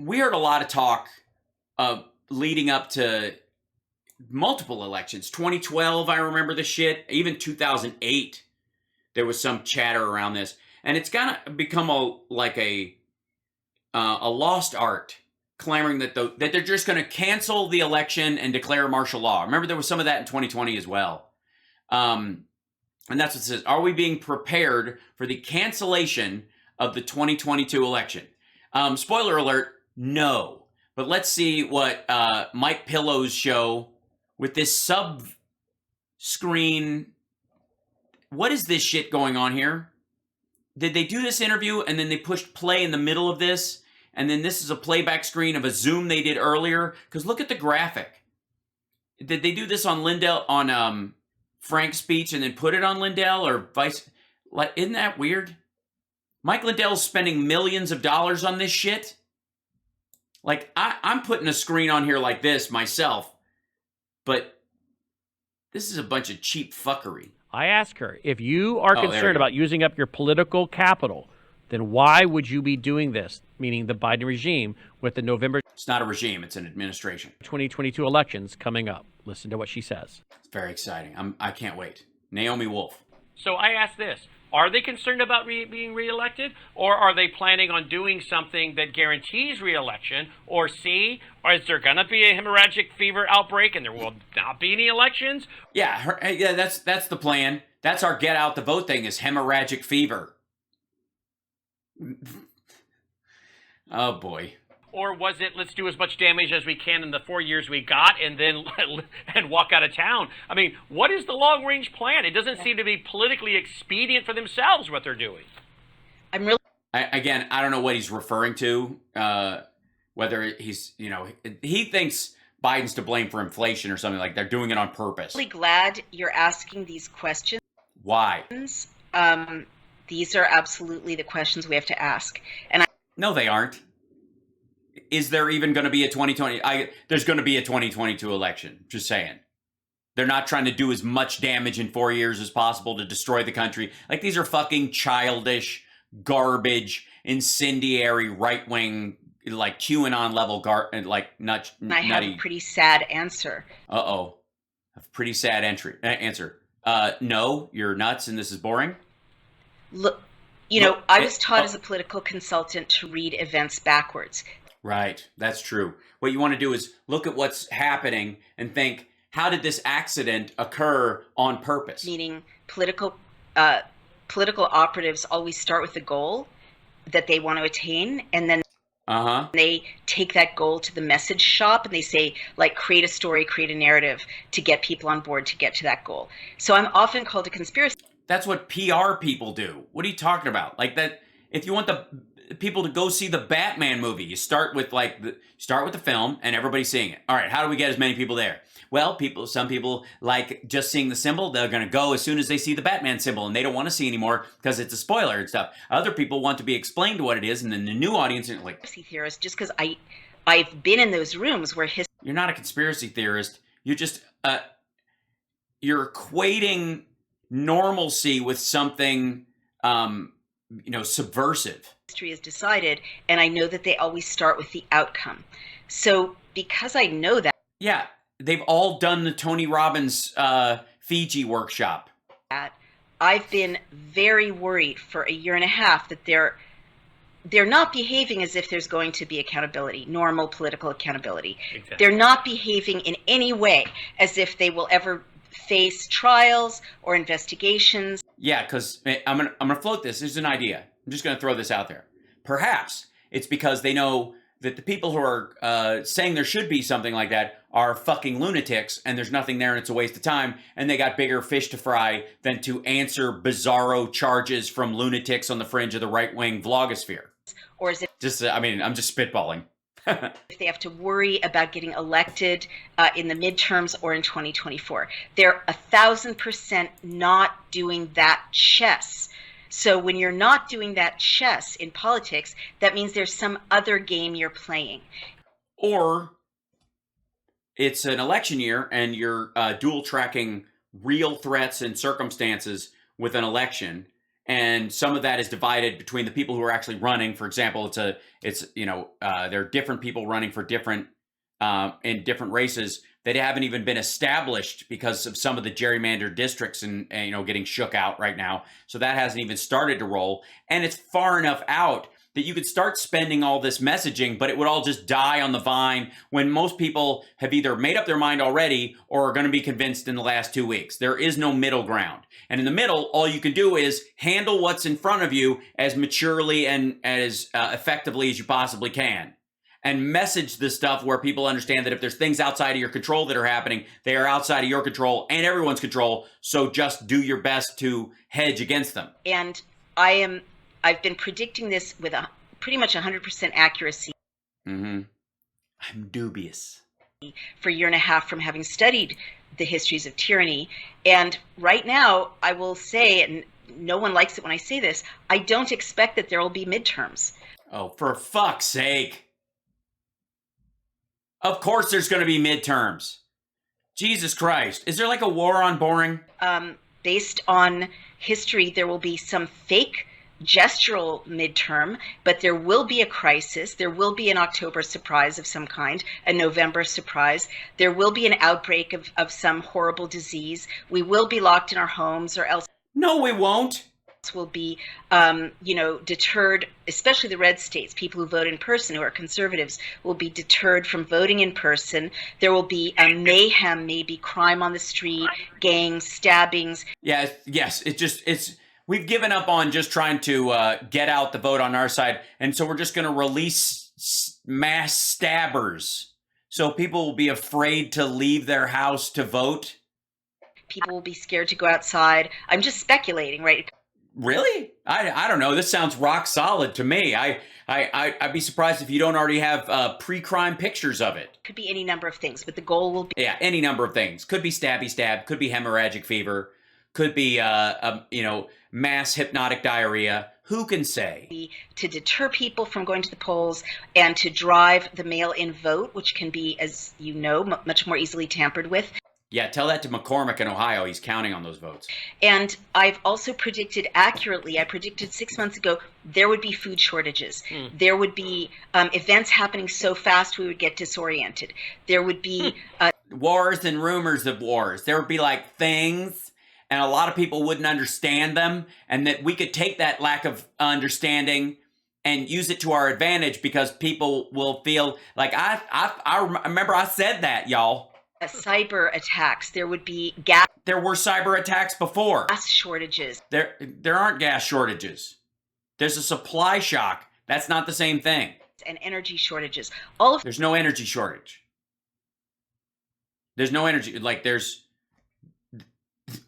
we heard a lot of talk leading up to multiple elections. 2012, I remember the shit. Even 2008, there was some chatter around this, and it's kind of become a lost art, clamoring that they're just going to cancel the election and declare martial law. Remember, there was some of that in 2020 as well. And that's what it says. Are we being prepared for the cancellation of the 2022 election? Spoiler alert, no. But let's see what Mike Pillow's show with this sub-screen. What is this shit going on here? Did they do this interview and then they pushed play in the middle of this? And then this is a playback screen of a Zoom they did earlier? Because look at the graphic. Did they do this on Lindell, on Frank's speech and then put it on Lindell or vice? Like, isn't that weird? Mike Lindell's spending millions of dollars on this shit. Like, I'm putting a screen on here like this myself, but this is a bunch of cheap fuckery. I ask her, if you are concerned about using up your political capital, then why would you be doing this, meaning the Biden regime, with the November... It's not a regime, it's an administration. 2022 elections coming up. Listen to what she says. It's very exciting. I can't wait. Naomi Wolf. So I ask this. Are they concerned about being reelected, or are they planning on doing something that guarantees reelection? Or C, or is there going to be a hemorrhagic fever outbreak and there will not be any elections? Yeah, that's the plan. That's our get out the vote thing, is hemorrhagic fever. Oh, boy. Or was it, let's do as much damage as we can in the 4 years we got and then and walk out of town? I mean, what is the long-range plan? It doesn't seem to be politically expedient for themselves what they're doing. I don't know what he's referring to. Whether he's, he thinks Biden's to blame for inflation or something, like they're doing it on purpose. I'm really glad you're asking these questions. Why? These are absolutely the questions we have to ask. No, they aren't. Is there even going to be a 2020? There's going to be a 2022 election. Just saying. They're not trying to do as much damage in 4 years as possible to destroy the country. Like, these are fucking childish, garbage, incendiary, right-wing, like QAnon level, I have a pretty sad answer. Uh-oh. A pretty sad answer. No, you're nuts and this is boring? Look, I was taught as a political consultant to read events backwards. Right. That's true. What you want to do is look at what's happening and think, how did this accident occur on purpose? Meaning political operatives always start with the goal that they want to attain, and then they take that goal to the message shop and they say, like, create a story, create a narrative to get people on board to get to that goal. So I'm often called a conspiracy. That's what PR people do. What are you talking about? Like, that, if you want the people to go see the Batman movie, you start with the film and everybody's seeing it. All right, how do we get as many people there? Well, some people like just seeing the symbol. They're going to go as soon as they see the Batman symbol, and they don't want to see anymore because it's a spoiler and stuff. Other people want to be explained what it is, and then the new audience are like, theorist, just because I've been in those rooms where you're not a conspiracy theorist. You're just you're equating normalcy with something subversive. History is decided, and I know that they always start with the outcome. So because I know that, yeah, they've all done the Tony Robbins Fiji workshop. I've been very worried for a year and a half that they're not behaving as if there's going to be accountability, normal political accountability. Exactly. They're not behaving in any way as if they will ever face trials or investigations. Yeah, because I'm gonna float this. This is an idea. I'm just going to throw this out there. Perhaps it's because they know that the people who are saying there should be something like that are fucking lunatics, and there's nothing there and it's a waste of time, and they got bigger fish to fry than to answer bizarro charges from lunatics on the fringe of the right-wing vlogosphere. Or is it just, I'm just spitballing. If they have to worry about getting elected in the midterms or in 2024. They're 1,000% not doing that chess. So when you're not doing that chess in politics, that means there's some other game you're playing. Or it's an election year and you're dual tracking real threats and circumstances with an election, and some of that is divided between the people who are actually running. For example, there are different people running for different in different races that haven't even been established because of some of the gerrymandered districts and getting shook out right now. So that hasn't even started to roll, and it's far enough out that you could start spending all this messaging, but it would all just die on the vine when most people have either made up their mind already or are going to be convinced in the last 2 weeks. There is no middle ground. And in the middle, all you can do is handle what's in front of you as maturely and as effectively as you possibly can. And message this stuff where people understand that if there's things outside of your control that are happening, they are outside of your control and everyone's control. So just do your best to hedge against them. And I've been predicting this with pretty much 100% accuracy. I'm dubious. For a year and a half from having studied the histories of tyranny. And right now, I will say, and no one likes it when I say this, I don't expect that there will be midterms. Oh, for fuck's sake. Of course there's going to be midterms. Jesus Christ. Is there like a war on boring? Based on history, there will be some fake gestural midterm, but there will be a crisis. There will be an October surprise of some kind, a November surprise. There will be an outbreak of some horrible disease. We will be locked in our homes, or else No, we won't. will be, deterred, especially the red states. People who vote in person, who are conservatives, will be deterred from voting in person. There will be a mayhem, maybe crime on the street, gangs, stabbings. Yes. We've given up on just trying to get out the vote on our side. And so we're just going to release mass stabbers. So people will be afraid to leave their house to vote. People will be scared to go outside. I'm just speculating, right? Really? I don't know. This sounds rock solid to me. I'd be surprised if you don't already have pre-crime pictures of it. Could be any number of things, but the goal will be... Yeah, any number of things. Could be stabby stab. Could be hemorrhagic fever. Could be, mass hypnotic diarrhea. Who can say? To deter people from going to the polls and to drive the mail-in vote, which can be, as you know, much more easily tampered with. Yeah, tell that to McCormick in Ohio. He's counting on those votes. And I've also predicted accurately, I predicted 6 months ago, there would be food shortages. There would be events happening so fast we would get disoriented. There would be... wars and rumors of wars. There would be like things, and a lot of people wouldn't understand them, and that we could take that lack of understanding and use it to our advantage because people will feel like, I remember I said that, y'all. Cyber attacks. There would be gas. There were cyber attacks before. Gas shortages. There aren't gas shortages. There's a supply shock. That's not the same thing. And energy shortages. There's no energy shortage. There's no energy. Like there's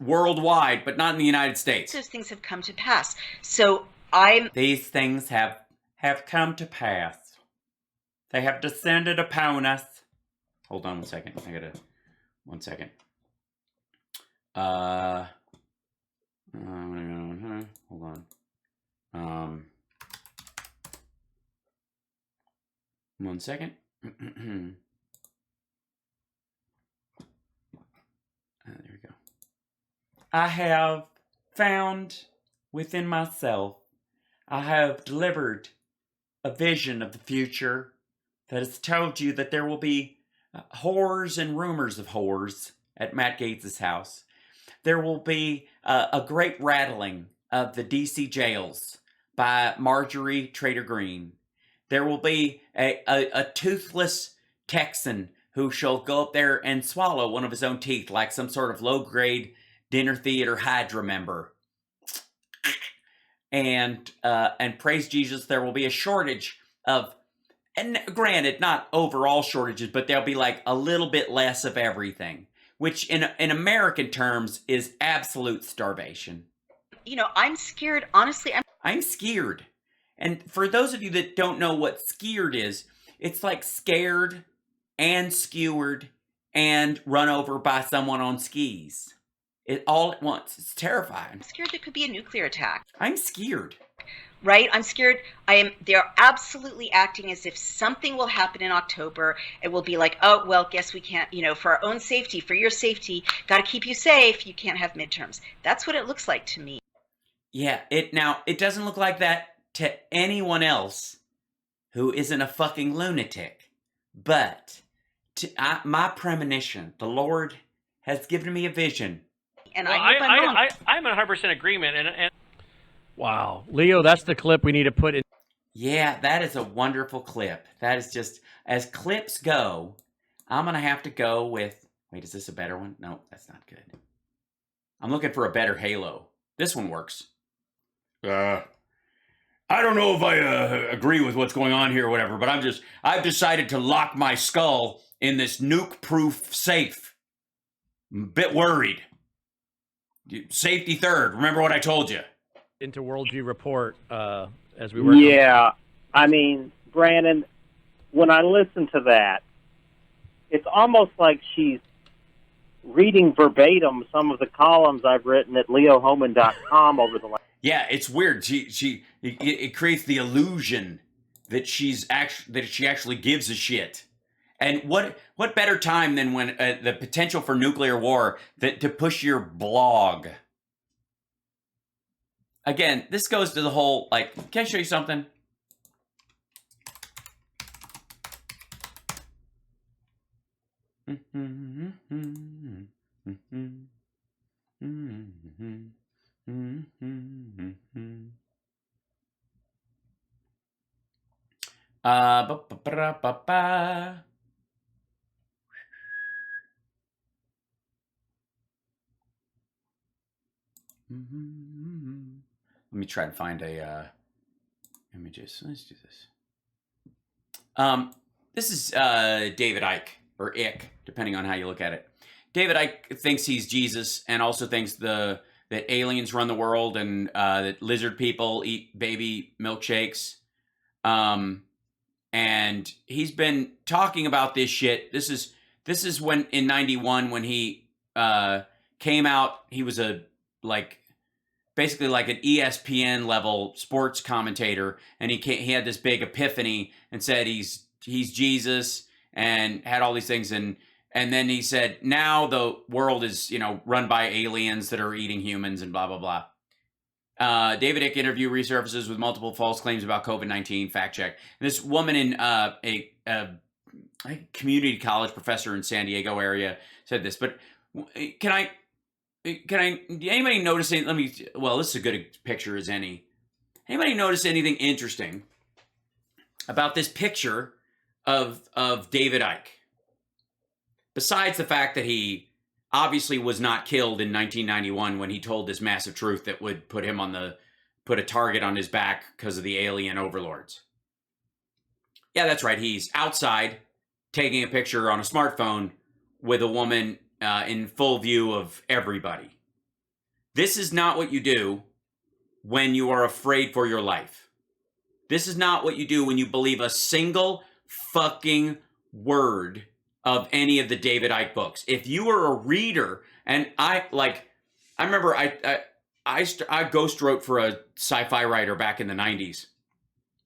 worldwide, but not in the United States. Those things have come to pass. So These things have come to pass. They have descended upon us. Hold on 1 second. I gotta... 1 second. Hold on. 1 second. There we go. I have found within myself, I have delivered a vision of the future that has told you that there will be horrors and rumors of horrors at Matt Gaetz's house. There will be a great rattling of the DC jails by Marjorie Trader Green. There will be a toothless Texan who shall go up there and swallow one of his own teeth like some sort of low-grade dinner theater Hydra member. And praise Jesus, there will be a shortage of, and granted, not overall shortages, but there'll be like a little bit less of everything, which in American terms is absolute starvation. I'm scared. Honestly, I'm scared. And for those of you that don't know what scared is, it's like scared and skewered and run over by someone on skis. It all at once. It's terrifying. I'm scared there could be a nuclear attack. I'm scared. Right? I'm scared. They're absolutely acting as if something will happen in October. It will be like, oh, well, guess we can't, for our own safety, for your safety, got to keep you safe. You can't have midterms. That's what it looks like to me. Yeah, it doesn't look like that to anyone else who isn't a fucking lunatic. But my premonition, the Lord has given me a vision. And Well, I hope I'm wrong. I'm in 100% agreement. And wow, Leo, that's the clip we need to put in. Yeah, that is a wonderful clip. That is just, as clips go, I'm going to have to go with, wait, is this a better one? No, that's not good. I'm looking for a better Halo. This one works. I don't know if I agree with what's going on here or whatever, but I've decided to lock my skull in this nuke-proof safe. I'm a bit worried. Safety third. Remember what I told you. Into Worldview Report as we work. Yeah, I mean, Brandon, when I listen to that, it's almost like she's reading verbatim some of the columns I've written at leohoman.com over the last. Yeah, it's weird. It creates the illusion that she actually gives a shit. And what better time than when the potential for nuclear war to push your blog? Again, this goes to the whole, like, can I show you something? Ba-ba-ba-ba. Let me try and find a images. Let's do this. This is David Icke, or Icke, depending on how you look at it. David Icke thinks he's Jesus, and also thinks that aliens run the world, and that lizard people eat baby milkshakes. And he's been talking about this shit. This is when in '91 when he came out. He was basically like an ESPN level sports commentator, and he had this big epiphany and said he's Jesus and had all these things, and then he said now the world is run by aliens that are eating humans and blah blah blah. David Icke interview resurfaces with multiple false claims about COVID-19. Fact check. And this woman in a community college professor in San Diego area said this. But can anybody notice anything? Well, this is a good picture as any. Anybody notice anything interesting about this picture of David Icke? Besides the fact that he obviously was not killed in 1991 when he told this massive truth that would put a target on his back because of the alien overlords. Yeah, that's right. He's outside taking a picture on a smartphone with a woman in full view of everybody. This is not what you do when you are afraid for your life. This is not what you do when you believe a single fucking word of any of the David Icke books. If you were a reader, and I remember I ghost wrote for a sci-fi writer back in the 90s.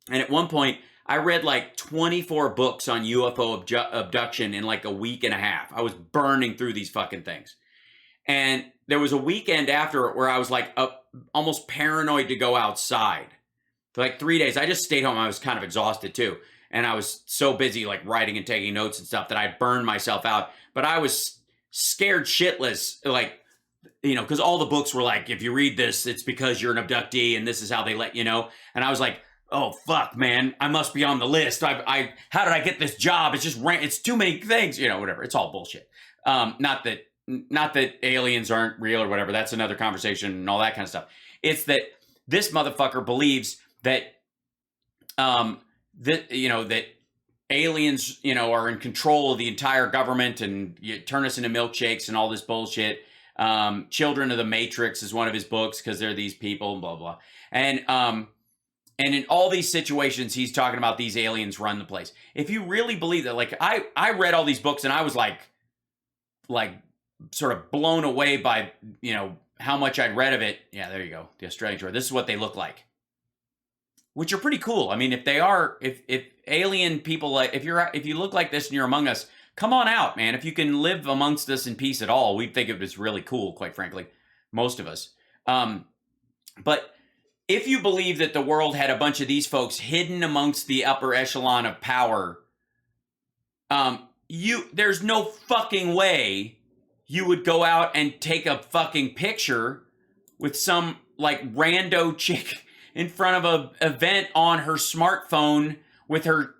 And at one point, I read like 24 books on UFO abduction in like a week and a half. I was burning through these fucking things. And there was a weekend after it where I was like almost paranoid to go outside. For like 3 days, I just stayed home. I was kind of exhausted too. And I was so busy like writing and taking notes and stuff that I burned myself out. But I was scared shitless, like, because all the books were like, if you read this, it's because you're an abductee and this is how they let you know. And I was like, oh, fuck, man, I must be on the list. How did I get this job? It's too many things, whatever. It's all bullshit. Not that aliens aren't real or whatever. That's another conversation and all that kind of stuff. It's that this motherfucker believes that, that aliens, are in control of the entire government and you turn us into milkshakes and all this bullshit. Children of the Matrix is one of his books because they're these people and blah, blah. And in all these situations, he's talking about these aliens run the place. If you really believe that, like, I read all these books and I was like sort of blown away by, how much I'd read of it. Yeah, there you go. The Australian tour. This is what they look like. Which are pretty cool. I mean, if alien people, like, if you look like this and you're among us, come on out, man. If you can live amongst us in peace at all, we think it was really cool, quite frankly, most of us. But if you believe that the world had a bunch of these folks hidden amongst the upper echelon of power, there's no fucking way you would go out and take a fucking picture with some like rando chick in front of a event on her smartphone with her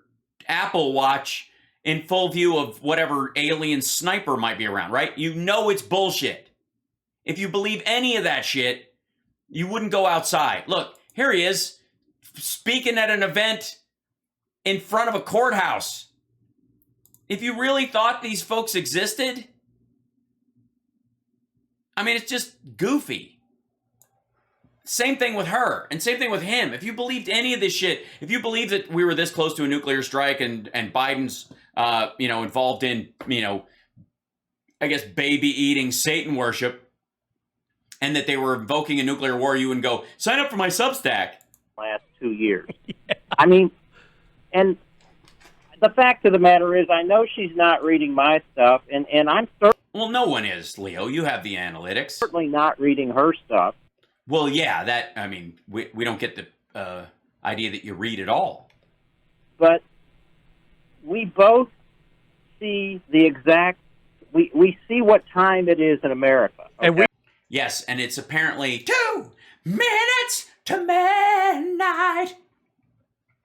Apple Watch in full view of whatever alien sniper might be around, right? You know it's bullshit. If you believe any of that shit, you wouldn't go outside. Look, here he is, speaking at an event in front of a courthouse. If you really thought these folks existed, I mean, it's just goofy. Same thing with her, and same thing with him. If you believed any of this shit, if you believed that we were this close to a nuclear strike and Biden's, involved in, I guess, baby-eating Satan worship, and that they were invoking a nuclear war, you would go, sign up for my Substack. Last 2 years. Yeah. I mean, and the fact of the matter is, I know she's not reading my stuff, and I'm well, no one is, Leo. You have the analytics. Certainly not reading her stuff. Well, yeah, we don't get the idea that you read it all. But we both see the exact, we see what time it is in America. Okay? Yes, and it's apparently 2 minutes to midnight.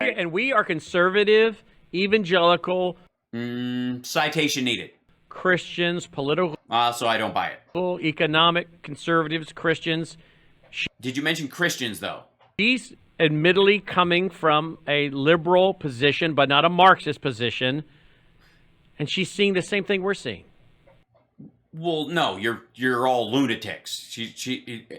And we are conservative, evangelical. Citation needed. Christians, political. So I don't buy it. Economic conservatives, Christians. Did you mention Christians, though? She's admittedly coming from a liberal position, but not a Marxist position. And she's seeing the same thing we're seeing. Well, no, you're all lunatics.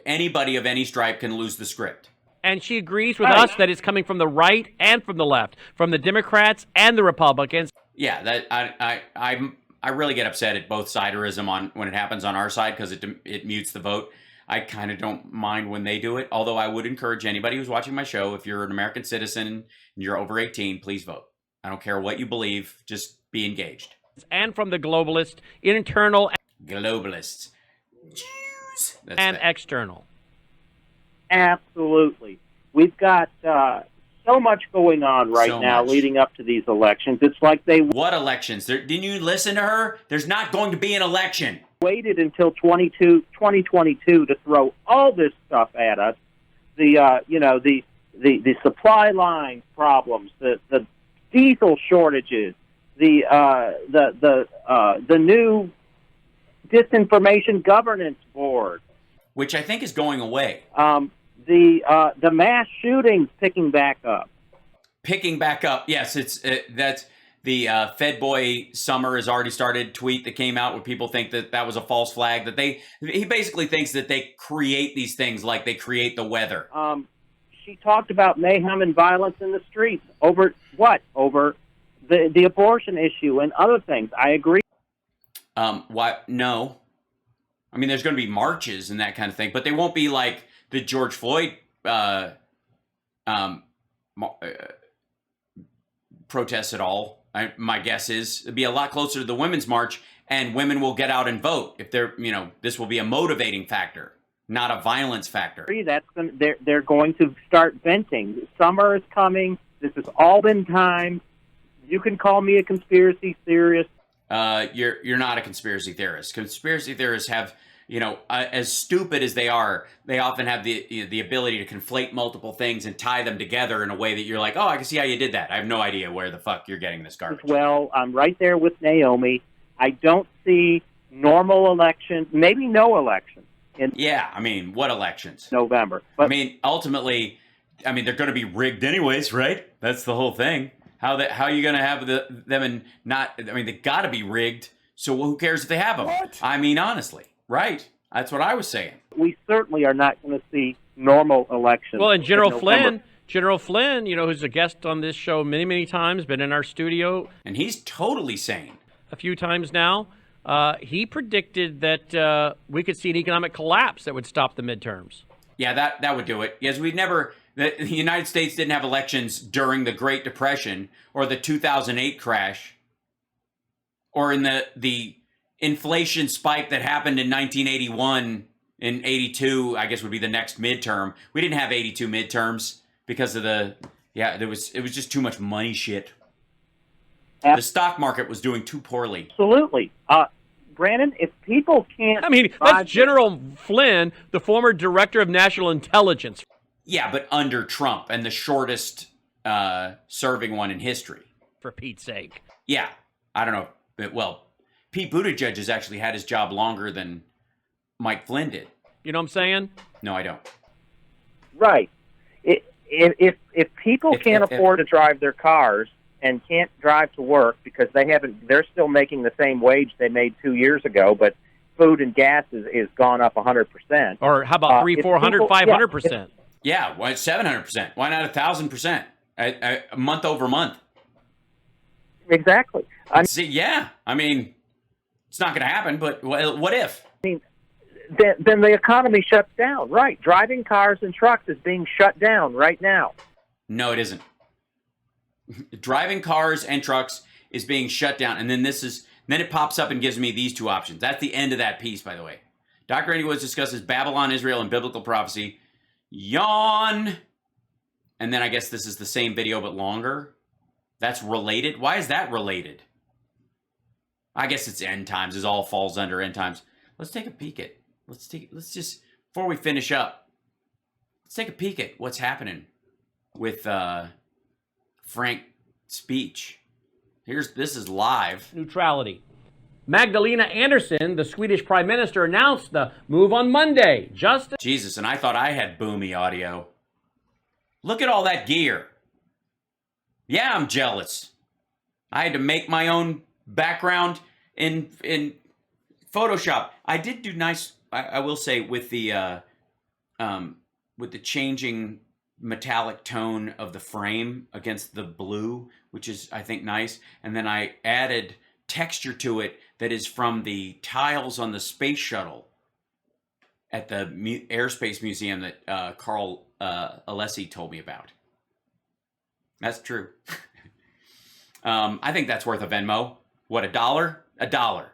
Anybody of any stripe can lose the script. And she agrees with us that it's coming from the right and from the left, from the Democrats and the Republicans. Yeah, that I really get upset at both siderism when it happens on our side because it mutes the vote. I kind of don't mind when they do it, although I would encourage anybody who's watching my show, if you're an American citizen and you're over 18, please vote. I don't care what you believe, just be engaged. And from the globalist, internal. Globalists. Jews. And external. Absolutely. We've got so much going on right now leading up to these elections. It's like What elections? Didn't you listen to her? There's not going to be an election. Waited until 2022 to throw all this stuff at us. The supply line problems, the diesel shortages, the new disinformation governance board, which I think is going away. The mass shootings picking back up. Picking back up, yes. That's the Fed Boy Summer has already started tweet that came out where people think that was a false flag. He basically thinks that they create these things like they create the weather. She talked about mayhem and violence in the streets over what? Over the abortion issue and other things. I agree. Why? No. I mean, there's going to be marches and that kind of thing, but they won't be like the George Floyd protests at all. My guess is it'd be a lot closer to the Women's March, and women will get out and vote if this will be a motivating factor, not a violence factor. They're going to start venting. Summer is coming. This has all been timed. You can call me a conspiracy theorist. You're not a conspiracy theorist. Conspiracy theorists have, as stupid as they are, they often have the ability to conflate multiple things and tie them together in a way that you're like, oh, I can see how you did that. I have no idea where the fuck you're getting this garbage. Well, I'm right there with Naomi. I don't see normal elections, maybe no elections. Yeah, I mean, what elections? November. But, I mean, ultimately, they're going to be rigged anyways, right? That's the whole thing. How are you going to have them and not? I mean, they got to be rigged. So who cares if they have them? What? I mean, honestly, right? That's what I was saying. We certainly are not going to see normal elections. Well, and General Flynn, who's a guest on this show many, many times, been in our studio, and he's totally sane a few times now. He predicted that we could see an economic collapse that would stop the midterms. Yeah, that would do it. Yes, the United States didn't have elections during the Great Depression or the 2008 crash or in the inflation spike that happened in 1981 in 82, I guess would be the next midterm. We didn't have 82 midterms because of it was just too much money shit. The stock market was doing too poorly. Absolutely. Brandon, if people can't... I mean, that's General Flynn, the former director of national intelligence. Yeah, but under Trump, and the shortest serving one in history. For Pete's sake. Yeah, I don't know. Well, Pete Buttigieg has actually had his job longer than Mike Flynn did. You know what I'm saying? No, I don't. Right. If people can't afford to drive their cars and can't drive to work because they're still making the same wage they made 2 years ago, but food and gas is gone up 100%. Or how about 300, 400, 500%? Yeah, why 700%? Why not 1,000%? A month over month. Exactly. Yeah, I mean, it's not going to happen, but what if? I mean, then the economy shuts down, right? Driving cars and trucks is being shut down right now. No, it isn't. Driving cars and trucks is being shut down, and then it pops up and gives me these two options. That's the end of that piece, by the way. Dr. Andy Woods discusses Babylon, Israel, and biblical prophecy. Yawn. And then I guess this is the same video but longer. That's related. Why is that related? I guess it's end times. It all falls under end times. Let's take a peek at. Let's just before we finish up. Let's take a peek at what's happening with Frank's speech. This is live. Neutrality. Magdalena Andersson, the Swedish Prime Minister, announced the move on Monday. Jesus, and I thought I had boomy audio. Look at all that gear. Yeah, I'm jealous. I had to make my own background in Photoshop. I did do nice. I will say with the changing metallic tone of the frame against the blue, which is I think nice, and then I added texture to it that is from the tiles on the space shuttle at the Airspace Museum that Carl Alessi told me about. That's true. I think that's worth a Venmo. What, $1? $1.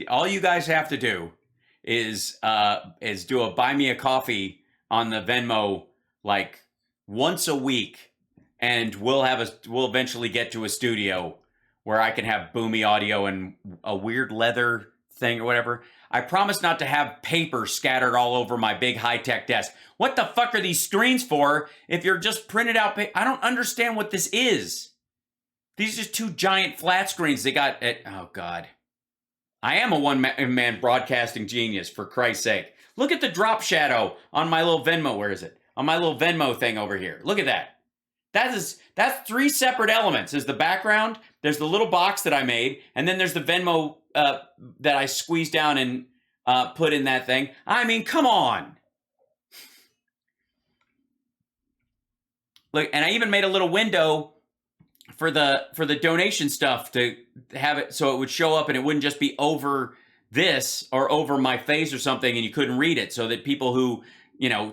All you guys have to do is do a buy me a coffee on the Venmo like once a week, and we'll eventually get to a studio where I can have boomy audio and a weird leather thing or whatever. I promise not to have paper scattered all over my big high-tech desk. What the fuck are these screens for if you're just printed out paper? I don't understand what this is. These are just two giant flat screens they got at... Oh, God. I am a one-man broadcasting genius, for Christ's sake. Look at the drop shadow on my little Venmo. Where is it? On my little Venmo thing over here. Look at that. That's three separate elements. There's the background, there's the little box that I made, and then there's the Venmo that I squeezed down and put in that thing. I mean, come on. Look, and I even made a little window for the donation stuff to have it so it would show up and it wouldn't just be over this or over my face or something and you couldn't read it, so that people who,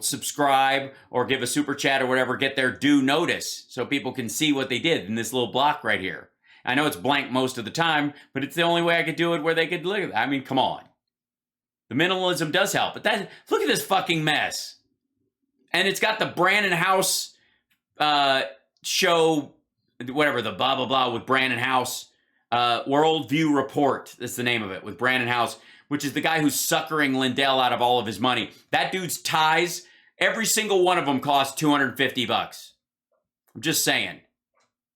subscribe or give a super chat or whatever get their due notice so people can see what they did in this little block right here. I know it's blank most of the time, but it's the only way I could do it where they could look at it. I mean, come on. The minimalism does help, but look at this fucking mess. And it's got the Brandon House show, whatever, the blah, blah, blah with Brandon House, Worldview Report, that's the name of it, with Brandon House, which is the guy who's suckering Lindell out of all of his money. That dude's ties, every single one of them cost $250. I'm just saying.